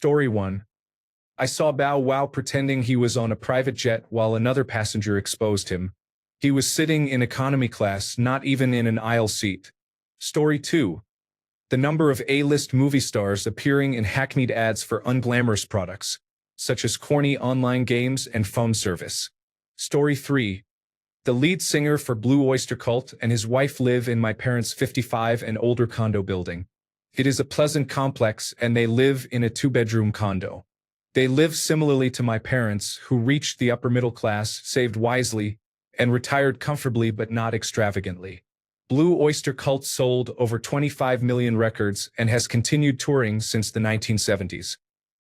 Story 1. I saw Bow Wow pretending he was on a private jet while another passenger exposed him. He was sitting in economy class, not even in an aisle seat. Story 2. The number of A-list movie stars appearing in hackneyed ads for unglamorous products, such as corny online games and phone service. Story 3. The lead singer for Blue Oyster Cult and his wife live in my parents' 55 and older condo building. It is a pleasant complex and they live in a 2-bedroom condo. They live similarly to my parents, who reached the upper middle class, saved wisely, and retired comfortably but not extravagantly. Blue Oyster Cult sold over 25 million records and has continued touring since the 1970s.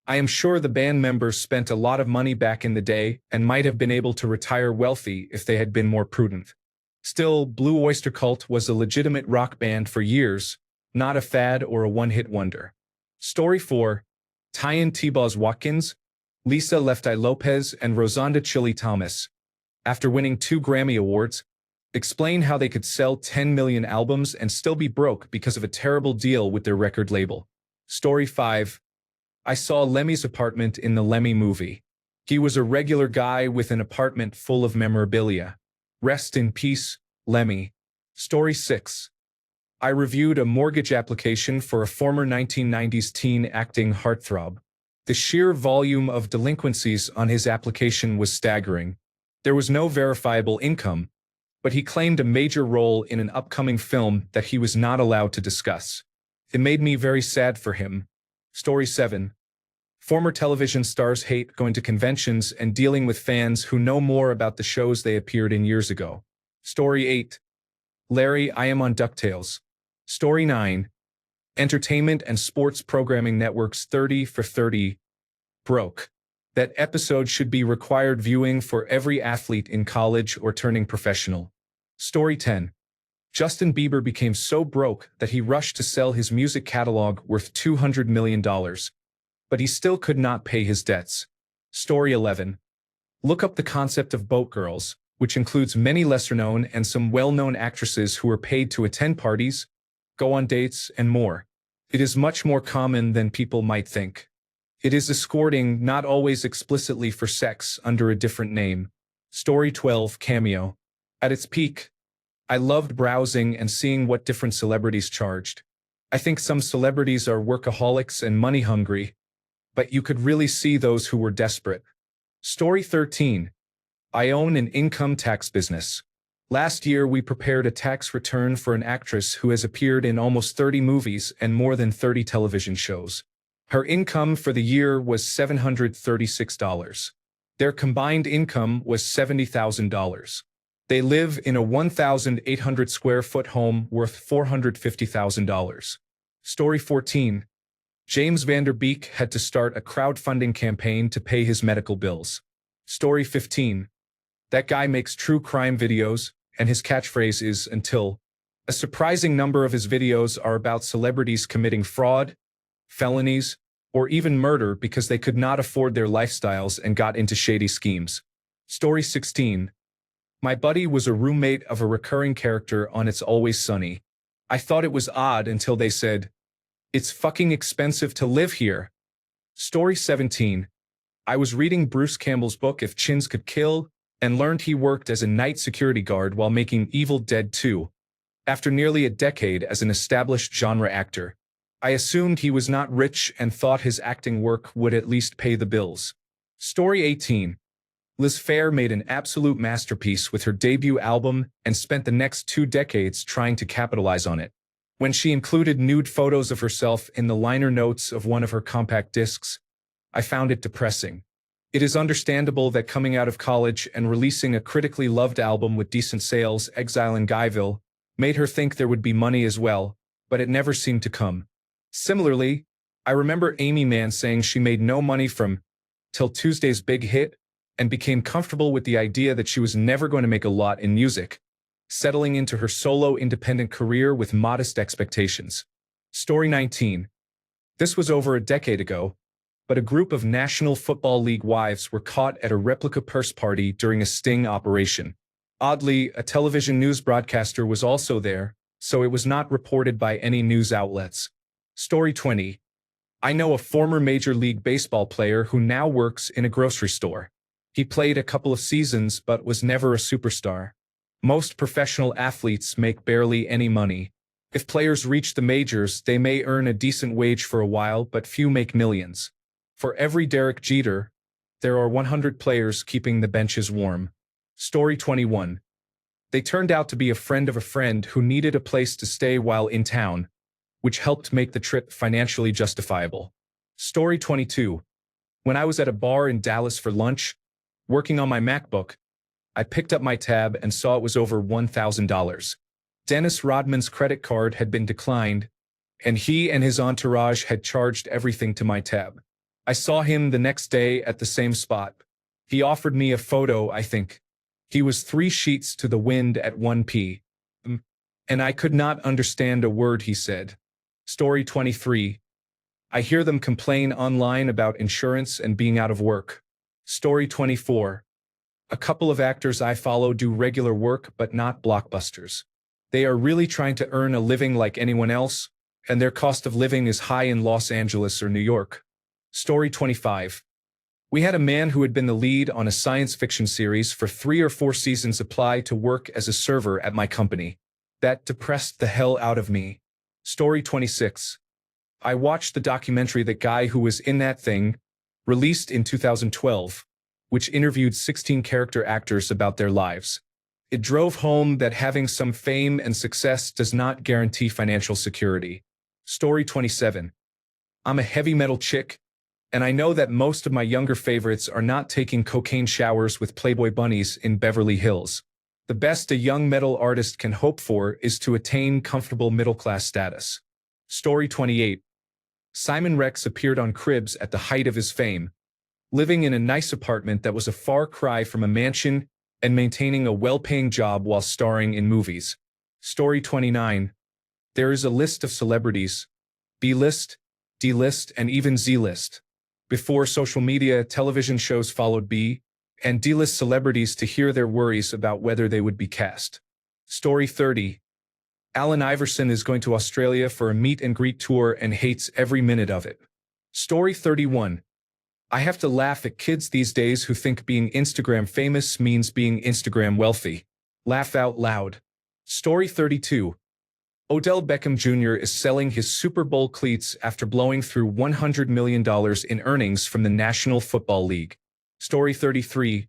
I am sure the band members spent a lot of money back in the day and might have been able to retire wealthy if they had been more prudent. Still, Blue Oyster Cult was a legitimate rock band for years, not a fad or a one-hit wonder. Story 4. Tyan T-Boz Watkins, Lisa Left Eye Lopez, and Rosanda Chili Thomas, after winning 2 Grammy Awards, explain how they could sell 10 million albums and still be broke because of a terrible deal with their record label. Story 5. I saw Lemmy's apartment in the Lemmy movie. He was a regular guy with an apartment full of memorabilia. Rest in peace, Lemmy. Story 6. I reviewed a mortgage application for a former 1990s teen acting heartthrob. The sheer volume of delinquencies on his application was staggering. There was no verifiable income, but he claimed a major role in an upcoming film that he was not allowed to discuss. It made me very sad for him. Story 7. Former television stars hate going to conventions and dealing with fans who know more about the shows they appeared in years ago. Story 8. Larry, I am on DuckTales. Story 9. Entertainment and Sports Programming Network's 30 for 30 broke. That episode should be required viewing for every athlete in college or turning professional. Story 10. Justin Bieber became so broke that he rushed to sell his music catalog worth $200 million, but he still could not pay his debts. Story 11. Look up the concept of boat girls, which includes many lesser-known and some well-known actresses who are paid to attend parties, go on dates, and more. It is much more common than people might think. It is escorting, not always explicitly for sex, under a different name. Story 12. Cameo. At its peak, I loved browsing and seeing what different celebrities charged. I think some celebrities are workaholics and money-hungry, but you could really see those who were desperate. Story 13. I own an income tax business. Last year, we prepared a tax return for an actress who has appeared in almost 30 movies and more than 30 television shows. Her income for the year was $736. Their combined income was $70,000. They live in a 1,800 square foot home worth $450,000. Story 14. James Van Der Beek had to start a crowdfunding campaign to pay his medical bills. Story 15. That guy makes true crime videos, and his catchphrase is "until." A surprising number of his videos are about celebrities committing fraud, felonies, or even murder because they could not afford their lifestyles and got into shady schemes. Story 16. My buddy was a roommate of a recurring character on It's Always Sunny. I thought it was odd until they said, "It's fucking expensive to live here." Story 17. I was reading Bruce Campbell's book If Chins Could Kill, and learned he worked as a night security guard while making Evil Dead 2. After nearly a decade as an established genre actor, I assumed he was not rich and thought his acting work would at least pay the bills. Story 18. Liz Phair made an absolute masterpiece with her debut album and spent the next 2 decades trying to capitalize on it. When she included nude photos of herself in the liner notes of one of her compact discs, I found it depressing. It is understandable that coming out of college and releasing a critically loved album with decent sales, Exile in Guyville, made her think there would be money as well, but it never seemed to come. Similarly, I remember Amy Mann saying she made no money from Till Tuesday's big hit and became comfortable with the idea that she was never going to make a lot in music, settling into her solo independent career with modest expectations. Story 19. This was over a decade ago, but a group of National Football League wives were caught at a replica purse party during a sting operation. Oddly, a television news broadcaster was also there, so it was not reported by any news outlets. Story 20. I know a former Major League Baseball player who now works in a grocery store. He played a couple of seasons but was never a superstar. Most professional athletes make barely any money. If players reach the majors, they may earn a decent wage for a while, but few make millions. For every Derek Jeter, there are 100 players keeping the benches warm. Story 21. They turned out to be a friend of a friend who needed a place to stay while in town, which helped make the trip financially justifiable. Story 22. When I was at a bar in Dallas for lunch, working on my MacBook, I picked up my tab and saw it was over $1,000. Dennis Rodman's credit card had been declined, and he and his entourage had charged everything to my tab. I saw him the next day at the same spot. He offered me a photo, I think. He was 3 sheets to the wind at 1 p.m., and I could not understand a word he said. Story 23. I hear them complain online about insurance and being out of work. Story 24. A couple of actors I follow do regular work but not blockbusters. They are really trying to earn a living like anyone else, and their cost of living is high in Los Angeles or New York. Story 25. We had a man who had been the lead on a science fiction series for 3 or 4 seasons apply to work as a server at my company. That depressed the hell out of me. Story 26. I watched the documentary The Guy Who Was in That Thing, released in 2012, which interviewed 16 character actors about their lives. It drove home that having some fame and success does not guarantee financial security. Story 27. I'm a heavy metal chick, and I know that most of my younger favorites are not taking cocaine showers with Playboy bunnies in Beverly Hills. The best a young metal artist can hope for is to attain comfortable middle-class status. Story 28. Simon Rex appeared on Cribs at the height of his fame, living in a nice apartment that was a far cry from a mansion and maintaining a well-paying job while starring in movies. Story 29. There is a list of celebrities, B-list, D-list, and even Z-list. Before social media, television shows followed B and D-list celebrities to hear their worries about whether they would be cast. Story 30. Allen Iverson is going to Australia for a meet and greet tour and hates every minute of it. Story 31. I have to laugh at kids these days who think being Instagram famous means being Instagram wealthy. Laugh out loud. Story 32. Odell Beckham Jr. is selling his Super Bowl cleats after blowing through $100 million in earnings from the National Football League. Story 33.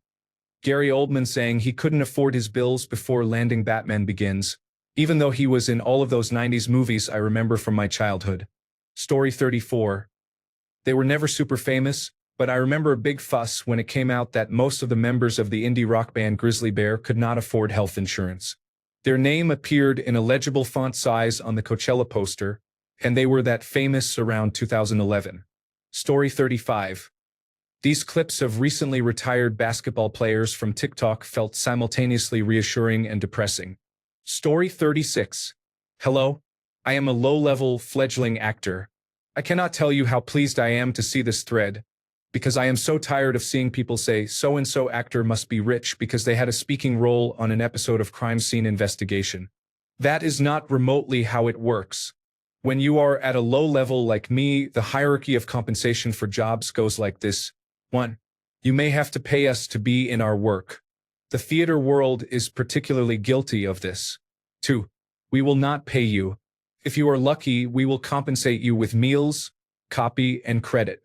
Gary Oldman saying he couldn't afford his bills before landing Batman Begins, even though he was in all of those 90s movies I remember from my childhood. Story 34. They were never super famous, but I remember a big fuss when it came out that most of the members of the indie rock band Grizzly Bear could not afford health insurance. Their name appeared in illegible font size on the Coachella poster, and they were that famous around 2011. Story 35. These clips of recently retired basketball players from TikTok felt simultaneously reassuring and depressing. Story 36. Hello, I am a low-level, fledgling actor. I cannot tell you how pleased I am to see this thread, because I am so tired of seeing people say so-and-so actor must be rich because they had a speaking role on an episode of Crime Scene Investigation. That is not remotely how it works. When you are at a low level like me, the hierarchy of compensation for jobs goes like this. 1. You may have to pay us to be in our work. The theater world is particularly guilty of this. 2. We will not pay you. If you are lucky, we will compensate you with meals, copy, and credit.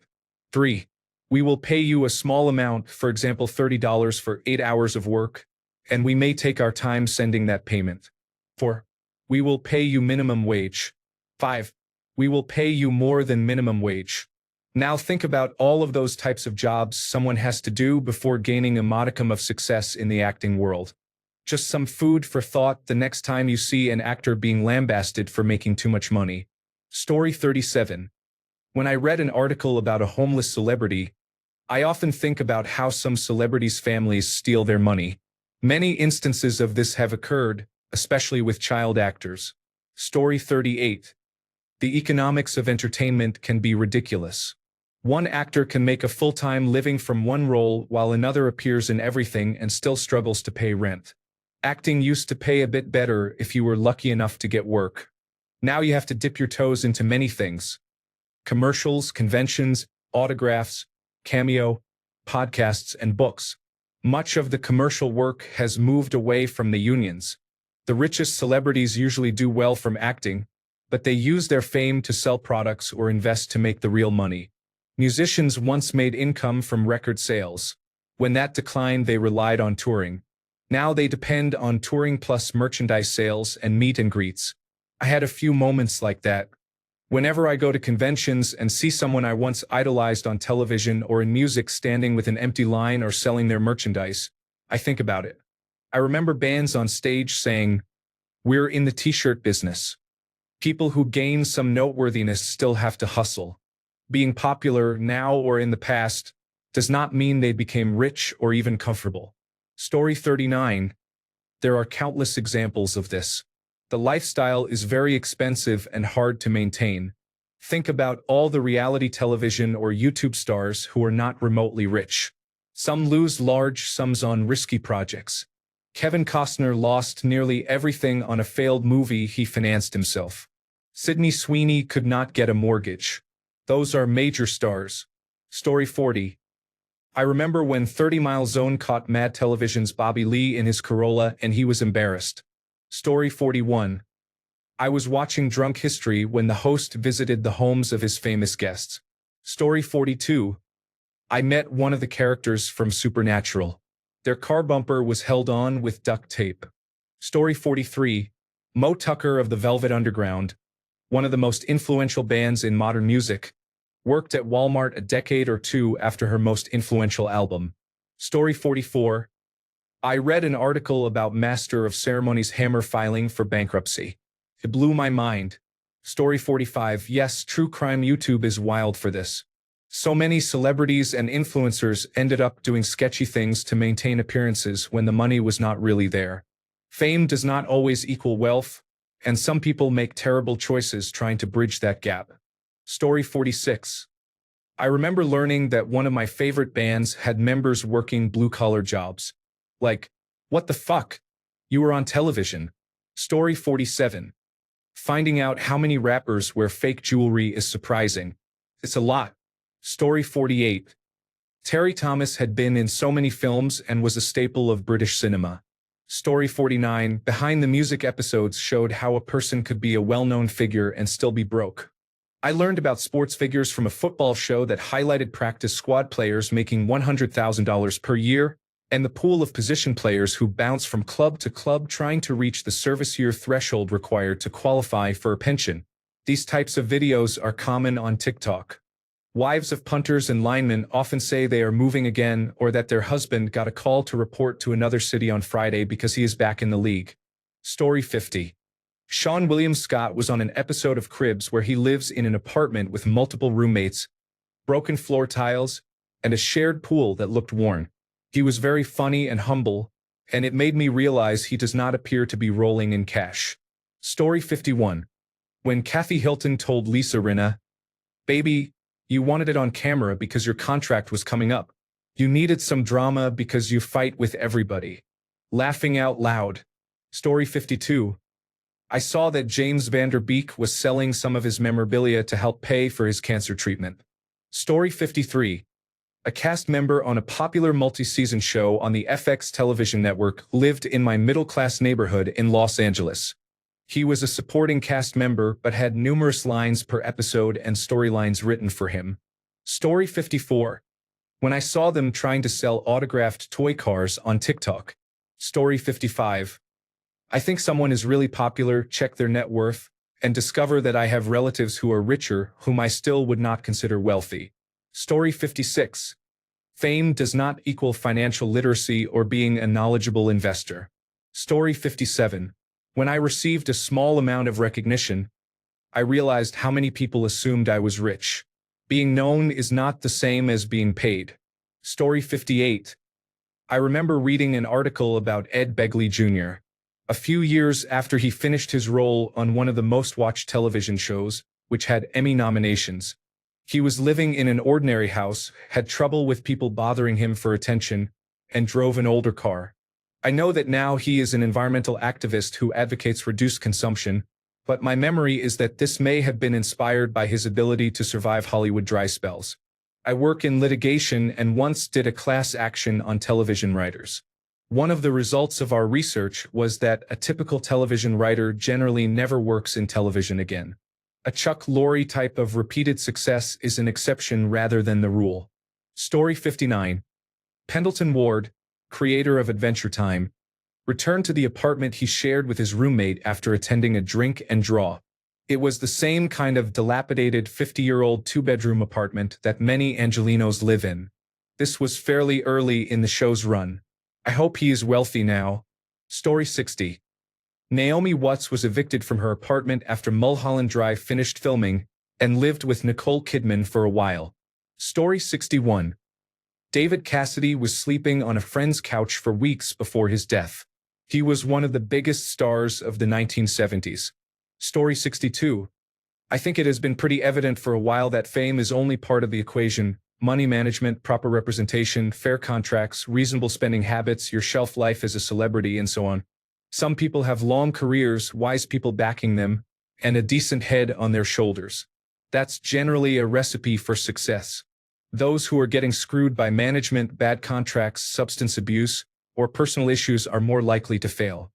3. We will pay you a small amount, for example $30 for 8 hours of work, and we may take our time sending that payment. 4. We will pay you minimum wage. 5. We will pay you more than minimum wage. Now think about all of those types of jobs someone has to do before gaining a modicum of success in the acting world. Just some food for thought the next time you see an actor being lambasted for making too much money. Story 37. When I read an article about a homeless celebrity, I often think about how some celebrities' families steal their money. Many instances of this have occurred, especially with child actors. Story 38. The economics of entertainment can be ridiculous. One actor can make a full-time living from one role while another appears in everything and still struggles to pay rent. Acting used to pay a bit better if you were lucky enough to get work. Now you have to dip your toes into many things. commercials, conventions, autographs, cameo, podcasts, and books. Much of the commercial work has moved away from the unions. The richest celebrities usually do well from acting, but they use their fame to sell products or invest to make the real money. Musicians once made income from record sales. When that declined, they relied on touring. Now they depend on touring plus merchandise sales and meet and greets. I had a few moments like that. Whenever I go to conventions and see someone I once idolized on television or in music standing with an empty line or selling their merchandise, I think about it. I remember bands on stage saying, "We're in the t-shirt business." People who gain some noteworthiness still have to hustle. Being popular now or in the past does not mean they became rich or even comfortable. Story 39. There are countless examples of this. The lifestyle is very expensive and hard to maintain. Think about all the reality television or YouTube stars who are not remotely rich. Some lose large sums on risky projects. Kevin Costner lost nearly everything on a failed movie he financed himself. Sydney Sweeney could not get a mortgage. Those are major stars. Story 40. I remember when 30 Mile Zone caught Mad Television's Bobby Lee in his Corolla and he was embarrassed. Story 41. I was watching Drunk History when the host visited the homes of his famous guests. Story 42. I met one of the characters from Supernatural. Their car bumper was held on with duct tape. Story 43. Mo Tucker of the Velvet Underground, one of the most influential bands in modern music, worked at Walmart a decade or two after her most influential album. Story 44. I read an article about Master of Ceremonies Hammer filing for bankruptcy. It blew my mind. Story 45. Yes, true crime YouTube is wild for this. So many celebrities and influencers ended up doing sketchy things to maintain appearances when the money was not really there. Fame does not always equal wealth, and some people make terrible choices trying to bridge that gap. Story 46. I remember learning that one of my favorite bands had members working blue-collar jobs. Like, what the fuck? You were on television. Story 47. Finding out how many rappers wear fake jewelry is surprising. It's a lot. Story 48. Terry Thomas had been in so many films and was a staple of British cinema. Story 49. Behind the Music episodes showed how a person could be a well-known figure and still be broke. I learned about sports figures from a football show that highlighted practice squad players making $100,000 per year, and the pool of position players who bounce from club to club trying to reach the service year threshold required to qualify for a pension. These types of videos are common on TikTok. Wives of punters and linemen often say they are moving again or that their husband got a call to report to another city on Friday because he is back in the league. Story 50. Sean William Scott was on an episode of Cribs where he lives in an apartment with multiple roommates, broken floor tiles, and a shared pool that looked worn. He was very funny and humble, and it made me realize he does not appear to be rolling in cash. Story 51. When Kathy Hilton told Lisa Rinna, "Baby, you wanted it on camera because your contract was coming up. You needed some drama because you fight with everybody." Laughing out loud. Story 52. I saw that James Van Der Beek was selling some of his memorabilia to help pay for his cancer treatment. Story 53. A cast member on a popular multi-season show on the FX television network lived in my middle-class neighborhood in Los Angeles. He was a supporting cast member but had numerous lines per episode and storylines written for him. Story 54. When I saw them trying to sell autographed toy cars on TikTok. Story 55. I think someone is really popular, check their net worth, and discover that I have relatives who are richer whom I still would not consider wealthy. Story 56. Fame does not equal financial literacy or being a knowledgeable investor. Story 57. When I received a small amount of recognition, I realized how many people assumed I was rich. Being known is not the same as being paid. Story 58. I remember reading an article about Ed Begley Jr. A few years after he finished his role on one of the most-watched television shows, which had Emmy nominations. He was living in an ordinary house, had trouble with people bothering him for attention, and drove an older car. I know that now he is an environmental activist who advocates reduced consumption, but my memory is that this may have been inspired by his ability to survive Hollywood dry spells. I work in litigation and once did a class action on television writers. One of the results of our research was that a typical television writer generally never works in television again. A Chuck Lorre type of repeated success is an exception rather than the rule. Story 59. Pendleton Ward, creator of Adventure Time, returned to the apartment he shared with his roommate after attending a drink and draw. It was the same kind of dilapidated 50-year-old two-bedroom apartment that many Angelenos live in. This was fairly early in the show's run. I hope he is wealthy now. Story 60. Naomi Watts was evicted from her apartment after Mulholland Drive finished filming and lived with Nicole Kidman for a while. Story 61. David Cassidy was sleeping on a friend's couch for weeks before his death. He was one of the biggest stars of the 1970s. Story 62. I think it has been pretty evident for a while that fame is only part of the equation. Money management, proper representation, fair contracts, reasonable spending habits, your shelf life as a celebrity, and so on. Some people have long careers, wise people backing them, and a decent head on their shoulders. That's generally a recipe for success. Those who are getting screwed by management, bad contracts, substance abuse, or personal issues are more likely to fail.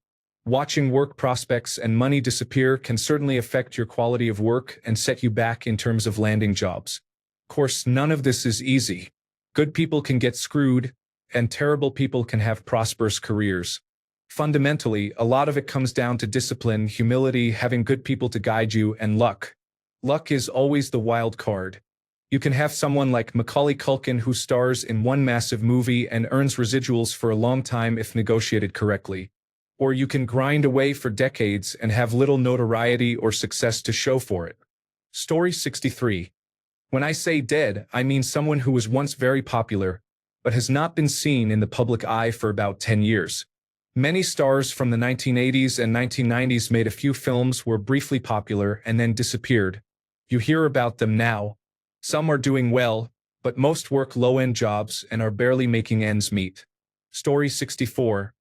Watching work prospects and money disappear can certainly affect your quality of work and set you back in terms of landing jobs. Of course, none of this is easy. Good people can get screwed, and terrible people can have prosperous careers. Fundamentally, a lot of it comes down to discipline, humility, having good people to guide you, and luck. Luck is always the wild card. You can have someone like Macaulay Culkin who stars in one massive movie and earns residuals for a long time if negotiated correctly. Or you can grind away for decades and have little notoriety or success to show for it. Story 63. When I say dead, I mean someone who was once very popular, but has not been seen in the public eye for about 10 years. Many stars from the 1980s and 1990s made a few films, were briefly popular, and then disappeared. You hear about them now. Some are doing well, but most work low-end jobs and are barely making ends meet. Story 64.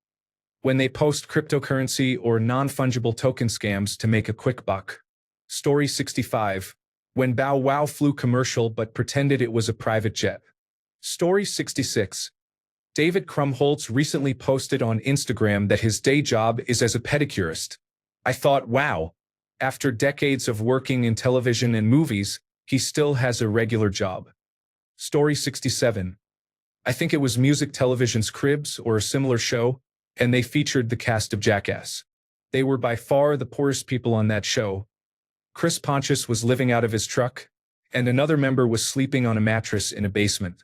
When they post cryptocurrency or non-fungible token scams to make a quick buck. Story 65. When Bow Wow flew commercial but pretended it was a private jet. Story 66. David Krumholtz recently posted on Instagram that his day job is as a pedicurist. I thought, wow. After decades of working in television and movies, he still has a regular job. Story 67. I think it was Music Television's Cribs or a similar show, and they featured the cast of Jackass. They were by far the poorest people on that show. Chris Pontius was living out of his truck, and another member was sleeping on a mattress in a basement.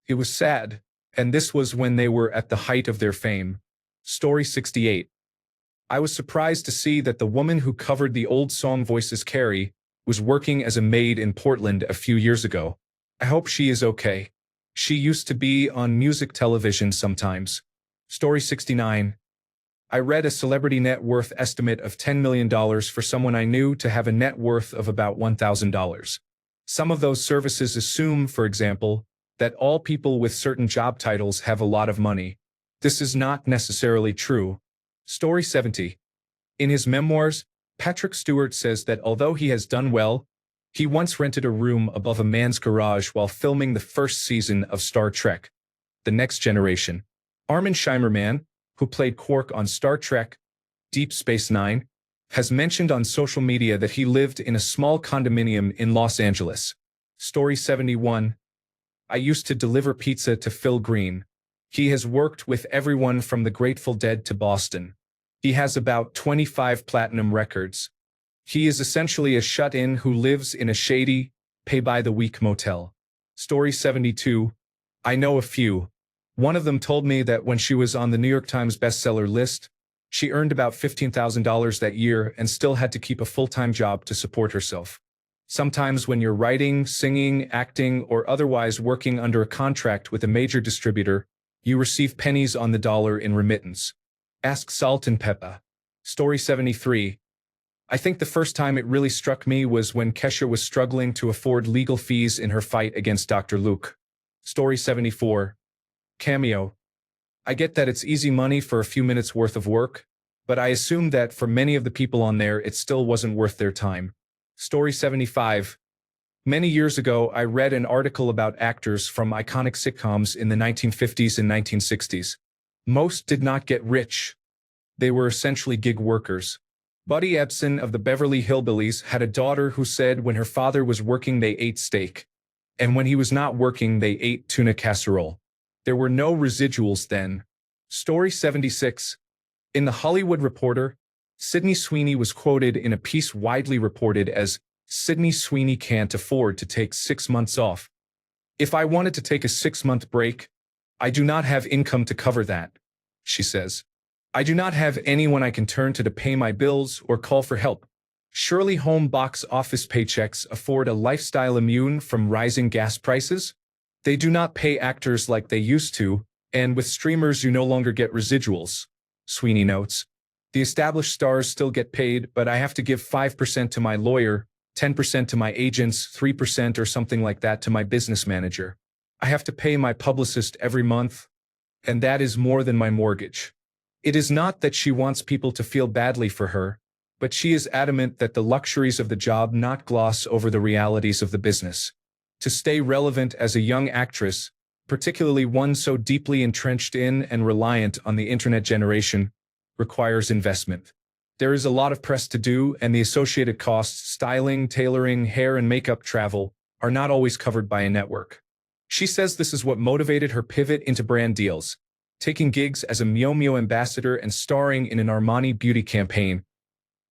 It was sad, and this was when they were at the height of their fame. Story 68. I was surprised to see that the woman who covered the old song Voices Carry was working as a maid in Portland a few years ago. I hope she is okay. She used to be on music television sometimes. Story 69. I read a celebrity net worth estimate of $10 million for someone I knew to have a net worth of about $1,000. Some of those services assume, for example, that all people with certain job titles have a lot of money. This is not necessarily true. Story 70. In his memoirs, Patrick Stewart says that although he has done well, he once rented a room above a man's garage while filming the first season of Star Trek: The Next Generation. Armin Shimerman, who played Quark on Star Trek: Deep Space Nine, has mentioned on social media that he lived in a small condominium in Los Angeles. Story 71. I used to deliver pizza to Phil Green. He has worked with everyone from the Grateful Dead to Boston. He has about 25 platinum records. He is essentially a shut-in who lives in a shady, pay-by-the-week motel. Story 72. I know a few. One of them told me that when she was on the New York Times bestseller list, she earned about $15,000 that year and still had to keep a full-time job to support herself. Sometimes when you're writing, singing, acting, or otherwise working under a contract with a major distributor, you receive pennies on the dollar in remittance. Ask Salt and Pepper. Story 73. I think the first time it really struck me was when Kesha was struggling to afford legal fees in her fight against Dr. Luke. Story 74. Cameo. I get that it's easy money for a few minutes worth of work, but I assume that for many of the people on there it still wasn't worth their time. Story 75. Many years ago, I read an article about actors from iconic sitcoms in the 1950s and 1960s. Most did not get rich. They were essentially gig workers. Buddy Ebsen of the Beverly Hillbillies had a daughter who said when her father was working they ate steak, and when he was not working they ate tuna casserole. There were no residuals then. Story 76. In the Hollywood Reporter, Sydney Sweeney was quoted in a piece widely reported as, "Sydney Sweeney can't afford to take 6 months off. If I wanted to take a 6-month break, I do not have income to cover that," she says. "I do not have anyone I can turn to pay my bills or call for help. Surely home box office paychecks afford a lifestyle immune from rising gas prices? They do not pay actors like they used to, and with streamers you no longer get residuals," Sweeney notes. "The established stars still get paid, but I have to give 5% to my lawyer, 10% to my agents, 3% or something like that to my business manager. I have to pay my publicist every month, and that is more than my mortgage." It is not that she wants people to feel badly for her, but she is adamant that the luxuries of the job not gloss over the realities of the business. To stay relevant as a young actress, particularly one so deeply entrenched in and reliant on the internet generation, requires investment. There is a lot of press to do, and the associated costs, styling, tailoring, hair and makeup, travel, are not always covered by a network. She says this is what motivated her pivot into brand deals, taking gigs as a Mio Mio ambassador and starring in an Armani beauty campaign.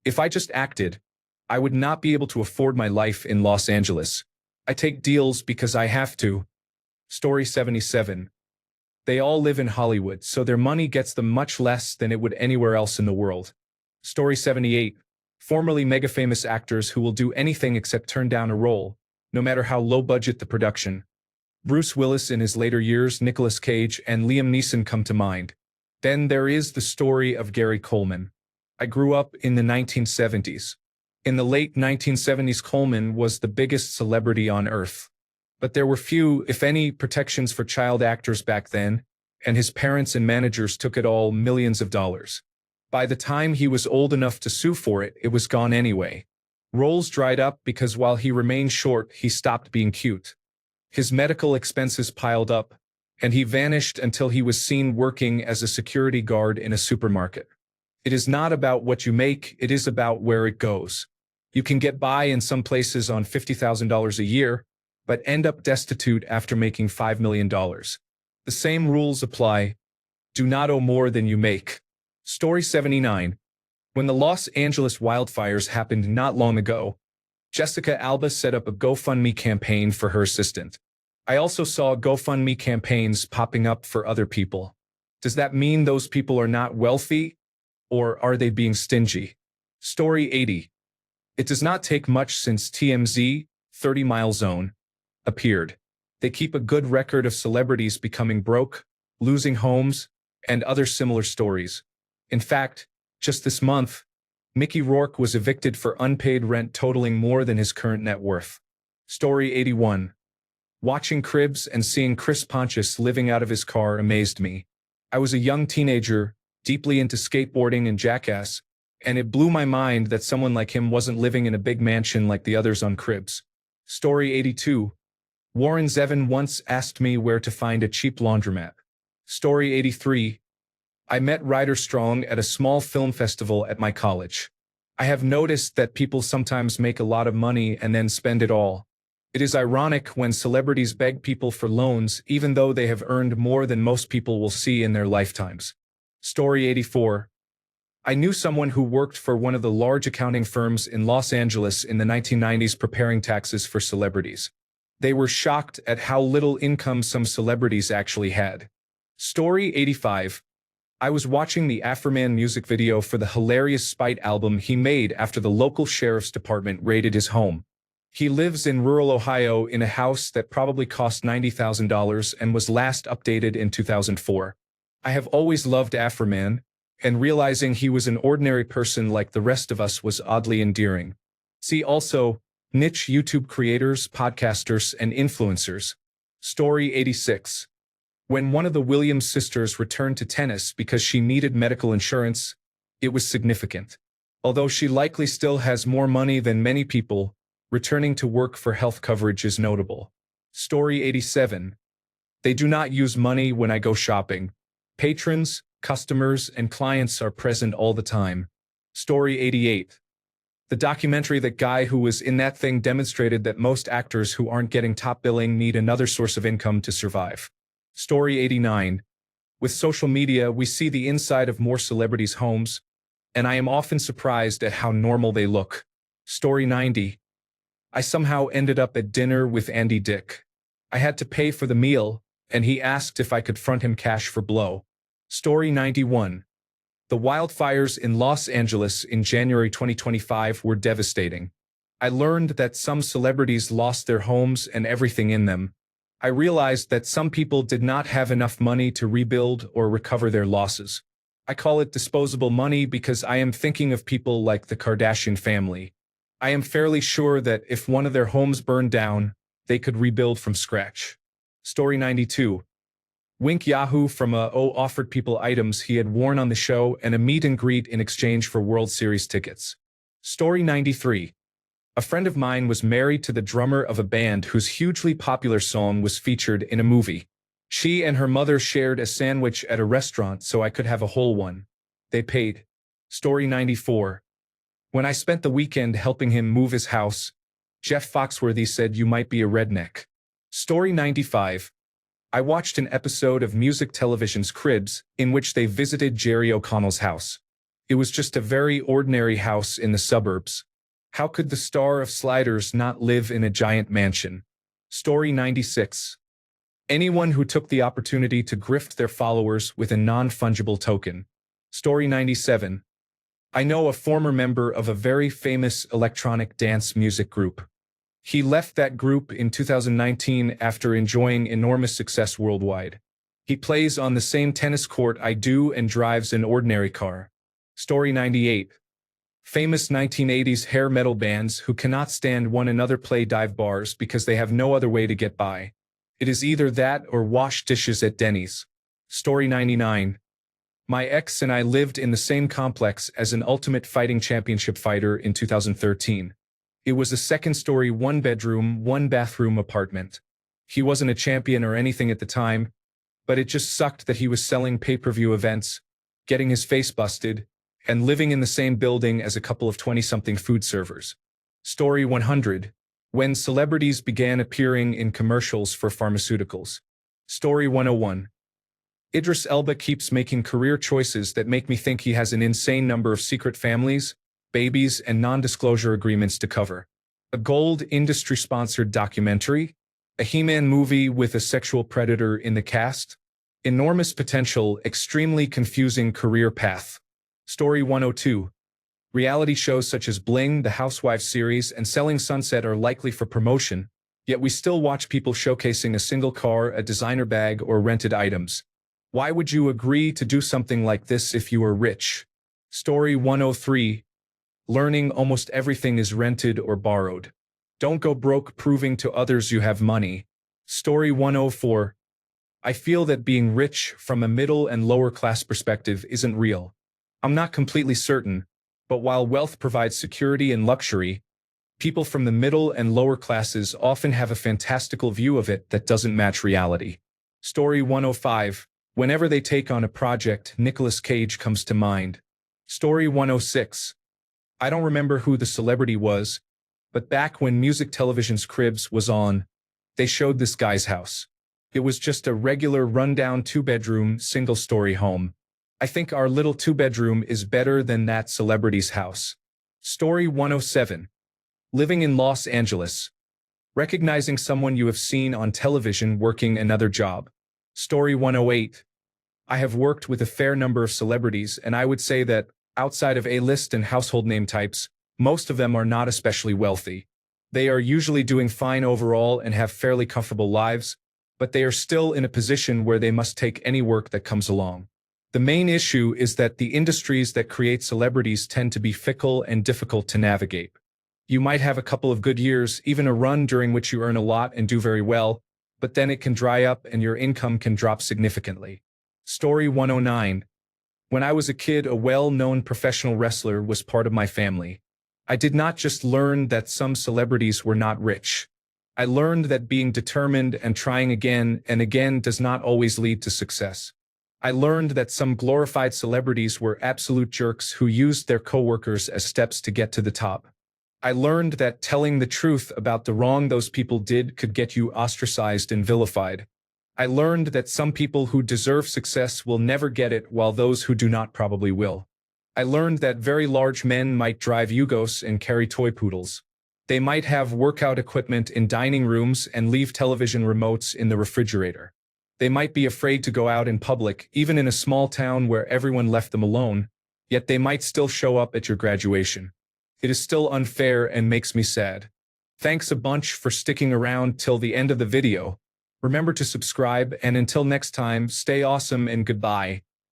"If I just acted, I would not be able to afford my life in Los Angeles. I take deals because I have to." Story 77. They all live in Hollywood, so their money gets them much less than it would anywhere else in the world. Story 78. Formerly mega-famous actors who will do anything except turn down a role, no matter how low-budget the production. Bruce Willis in his later years, Nicolas Cage, and Liam Neeson come to mind. Then there is the story of Gary Coleman. I grew up in the 1970s. In the late 1970s, Coleman was the biggest celebrity on earth. But there were few, if any, protections for child actors back then, and his parents and managers took it all, millions of dollars. By the time he was old enough to sue for it, it was gone anyway. Roles dried up because while he remained short, he stopped being cute. His medical expenses piled up, and he vanished until he was seen working as a security guard in a supermarket. It is not about what you make, it is about where it goes. You can get by in some places on $50,000 a year, but end up destitute after making $5 million. The same rules apply. Do not owe more than you make. Story 79. When the Los Angeles wildfires happened not long ago, Jessica Alba set up a GoFundMe campaign for her assistant. I also saw GoFundMe campaigns popping up for other people. Does that mean those people are not wealthy, or are they being stingy? Story 80. It does not take much since TMZ, 30 Mile Zone, appeared. They keep a good record of celebrities becoming broke, losing homes, and other similar stories. In fact, just this month, Mickey Rourke was evicted for unpaid rent totaling more than his current net worth. Story 81. Watching Cribs and seeing Chris Pontius living out of his car amazed me. I was a young teenager, deeply into skateboarding and Jackass, and it blew my mind that someone like him wasn't living in a big mansion like the others on Cribs. Story 82. Warren Zevon once asked me where to find a cheap laundromat. Story 83. I met Ryder Strong at a small film festival at my college. I have noticed that people sometimes make a lot of money and then spend it all. It is ironic when celebrities beg people for loans even though they have earned more than most people will see in their lifetimes. Story 84. I knew someone who worked for one of the large accounting firms in Los Angeles in the 1990s preparing taxes for celebrities. They were shocked at how little income some celebrities actually had. Story 85. I was watching the Afroman music video for the hilarious Spite album he made after the local sheriff's department raided his home. He lives in rural Ohio in a house that probably cost $90,000 and was last updated in 2004. I have always loved Afroman, and realizing he was an ordinary person like the rest of us was oddly endearing. See also, niche YouTube creators, podcasters, and influencers. Story 86. When one of the Williams sisters returned to tennis because she needed medical insurance, It was significant. Although she likely still has more money than many people, returning to work for health coverage is notable. Story 87. They do not use money when I go shopping. Patrons, customers, and clients are present all the time. Story 88. The documentary That Guy Who Was in That Thing demonstrated that most actors who aren't getting top billing need another source of income to survive. Story 89. With social media, we see the inside of more celebrities' homes, and I am often surprised at how normal they look. Story 90. I somehow ended up at dinner with Andy Dick. I had to pay for the meal, and he asked if I could front him cash for blow. Story 91. The wildfires in Los Angeles in January 2025 were devastating. I learned that some celebrities lost their homes and everything in them. I realized that some people did not have enough money to rebuild or recover their losses. I call it disposable money because I am thinking of people like the Kardashian family. I am fairly sure that if one of their homes burned down, they could rebuild from scratch. Story 92. Wink Yahoo from offered people items he had worn on the show and a meet and greet in exchange for World Series tickets. Story 93. A friend of mine was married to the drummer of a band whose hugely popular song was featured in a movie. She and her mother shared a sandwich at a restaurant so I could have a whole one. They paid. Story 94. When I spent the weekend helping him move his house, Jeff Foxworthy said you might be a redneck. Story 95. I watched an episode of music television's Cribs in which they visited Jerry O'Connell's house. It was just a very ordinary house in the suburbs. How could the star of Sliders not live in a giant mansion? Story 96. Anyone who took the opportunity to grift their followers with a non-fungible token. Story 97. I know a former member of a very famous electronic dance music group. He left that group in 2019 after enjoying enormous success worldwide. He plays on the same tennis court I do and drives an ordinary car. Story 98. Famous 1980s hair metal bands who cannot stand one another play dive bars because they have no other way to get by. It is either that or wash dishes at Denny's. Story 99. My ex and I lived in the same complex as an Ultimate Fighting Championship fighter in 2013. It was a second-story, one-bedroom, one-bathroom apartment. He wasn't a champion or anything at the time, but it just sucked that he was selling pay-per-view events, getting his face busted, and living in the same building as a couple of 20-something food servers. Story 100. When celebrities began appearing in commercials for pharmaceuticals. Story 101. Idris Elba keeps making career choices that make me think he has an insane number of secret families, babies, and non-disclosure agreements to cover. A gold industry-sponsored documentary? A He-Man movie with a sexual predator in the cast? Enormous potential, extremely confusing career path. Story 102. Reality shows such as Bling, the Housewives series, and Selling Sunset are likely for promotion, yet we still watch people showcasing a single car, a designer bag, or rented items. Why would you agree to do something like this if you were rich? Story 103. Learning almost everything is rented or borrowed. Don't go broke proving to others you have money. Story 104. I feel that being rich from a middle and lower class perspective isn't real. I'm not completely certain, but while wealth provides security and luxury, people from the middle and lower classes often have a fantastical view of it that doesn't match reality. Story 105. Whenever they take on a project, Nicolas Cage comes to mind. Story 106. I don't remember who the celebrity was, but back when music television's Cribs was on, they showed this guy's house. It was just a regular rundown two-bedroom, single-story home. I think our little two-bedroom is better than that celebrity's house. Story 107. Living in Los Angeles. Recognizing someone you have seen on television working another job. Story 108. I have worked with a fair number of celebrities, and I would say that, outside of A-list and household name types, most of them are not especially wealthy. They are usually doing fine overall and have fairly comfortable lives, but they are still in a position where they must take any work that comes along. The main issue is that the industries that create celebrities tend to be fickle and difficult to navigate. You might have a couple of good years, even a run during which you earn a lot and do very well, but then it can dry up and your income can drop significantly. Story 109. When I was a kid, a well-known professional wrestler was part of my family. I did not just learn that some celebrities were not rich. I learned that being determined and trying again and again does not always lead to success. I learned that some glorified celebrities were absolute jerks who used their coworkers as steps to get to the top. I learned that telling the truth about the wrong those people did could get you ostracized and vilified. I learned that some people who deserve success will never get it, while those who do not probably will. I learned that very large men might drive Yugos and carry toy poodles. They might have workout equipment in dining rooms and leave television remotes in the refrigerator. They might be afraid to go out in public, even in a small town where everyone left them alone, yet they might still show up at your graduation. It is still unfair and makes me sad. Thanks a bunch for sticking around till the end of the video. Remember to subscribe, and until next time, stay awesome and goodbye.